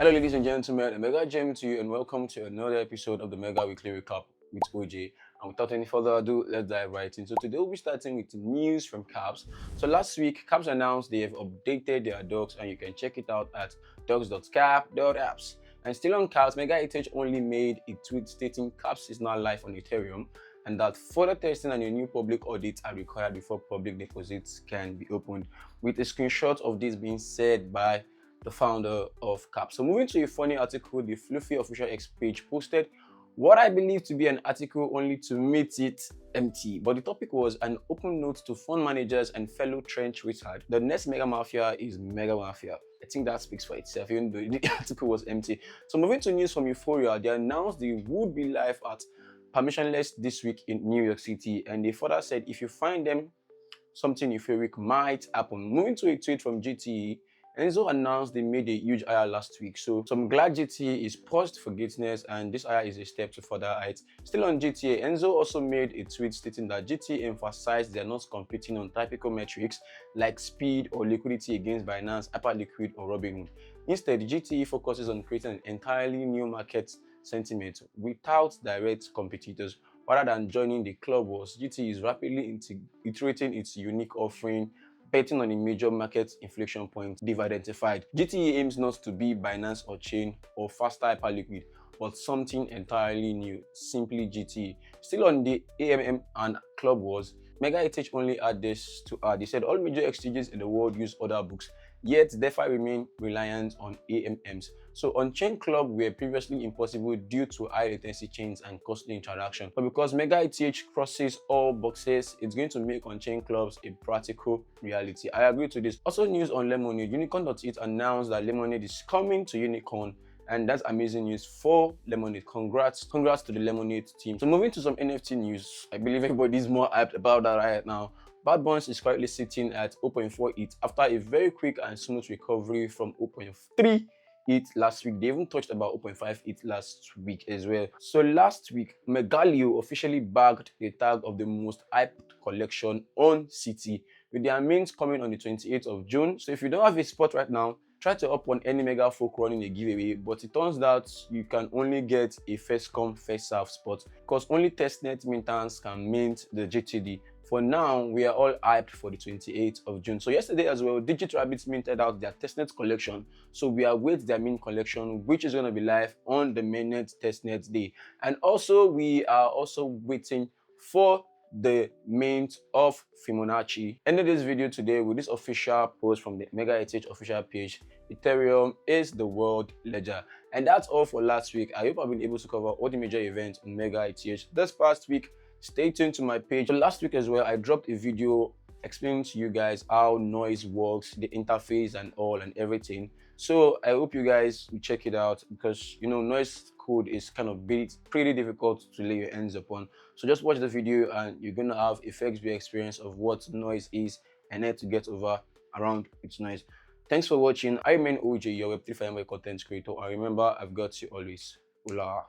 Hello, ladies and gentlemen, a mega gem to you, and welcome to another episode of the Mega Weekly Recap with OJ. And without any further ado, let's dive right in. So today we'll be starting with news from Caps. So last week, Caps announced they have updated their docs, and you can check it out at docs.cap.apps. And still on Caps, MegaETH only made a tweet stating Caps is now live on Ethereum, and that further testing and a new public audit are required before public deposits can be opened, with a screenshot of this being said by the founder of Cap. So moving to a funny article, the Fluffy official X page posted what I believe to be an article only to meet it empty. But the topic was an open note to fund managers and fellow trench wizard. The next mega mafia is Mega Mafia. I think that speaks for itself, even though the article was empty. So moving to news from Euphoria, they announced they would be live at Permissionless this week in New York City, and they further said if you find them, something euphoric might happen. Moving to a tweet from GTE, Enzo announced they made a huge hire last week, so I'm glad GTE is poised for greatness, and this hire is a step to further heights. Still on GTA, Enzo also made a tweet stating that GTE emphasized they are not competing on typical metrics like speed or liquidity against Binance, Hyperliquid or Robinhood. Instead, GTE focuses on creating an entirely new market sentiment without direct competitors. Rather than joining the club wars, GTE is rapidly iterating its unique offering, betting on a major market inflection point they've identified. GTE aims not to be Binance or Chain or faster Hyperliquid, but something entirely new, simply GTE. Still on the AMM and club wars, MegaETH only add this to add. They said all major exchanges in the world use order books, yet DeFi remain reliant on AMMs. So on-chain club were previously impossible due to high latency chains and costly interaction. But because MegaETH crosses all boxes, it's going to make on-chain clubs a practical reality. I agree to this. Also news on Lemonade. Unicorn.it announced that Lemonade is coming to Unicorn, and that's amazing news for Lemonade. Congrats to the Lemonade team. So moving to some NFT news, I believe everybody's more hyped about that right now. Bad Buns is currently sitting at 0.4 ETH after a very quick and smooth recovery from 0.3 ETH last week. They even touched about 0.5 ETH last week as well. So last week, Megalio officially bagged the tag of the most hyped collection on City, with their mints coming on the 28th of June. So if you don't have a spot right now, try to up on any mega folk running a giveaway, but it turns out you can only get a first come first serve spot because only Testnet minters can mint the GTD. For now, we are all hyped for the 28th of June. So yesterday as well, Digit Rabbits minted out their Testnet collection. So we await their mint collection, which is going to be live on the mainnet Testnet day. And also, we are also waiting for the mint of Fibonacci. Ended this video today with this official post from the MegaETH official page. Ethereum is the world ledger. And that's all for last week. I hope I've been able to cover all the major events on MegaETH this past week. Stay tuned to my page. So last week as well, I dropped a video explaining to you guys how noise works, the interface and all and everything. So I hope you guys will check it out, because you know noise code is kind of pretty difficult to lay your hands upon. So just watch the video and you're gonna have a first experience of what noise is and how to get over around its noise. Thanks for watching. I remain OJ, your Web3 content creator, and remember, I've got you always. Hola.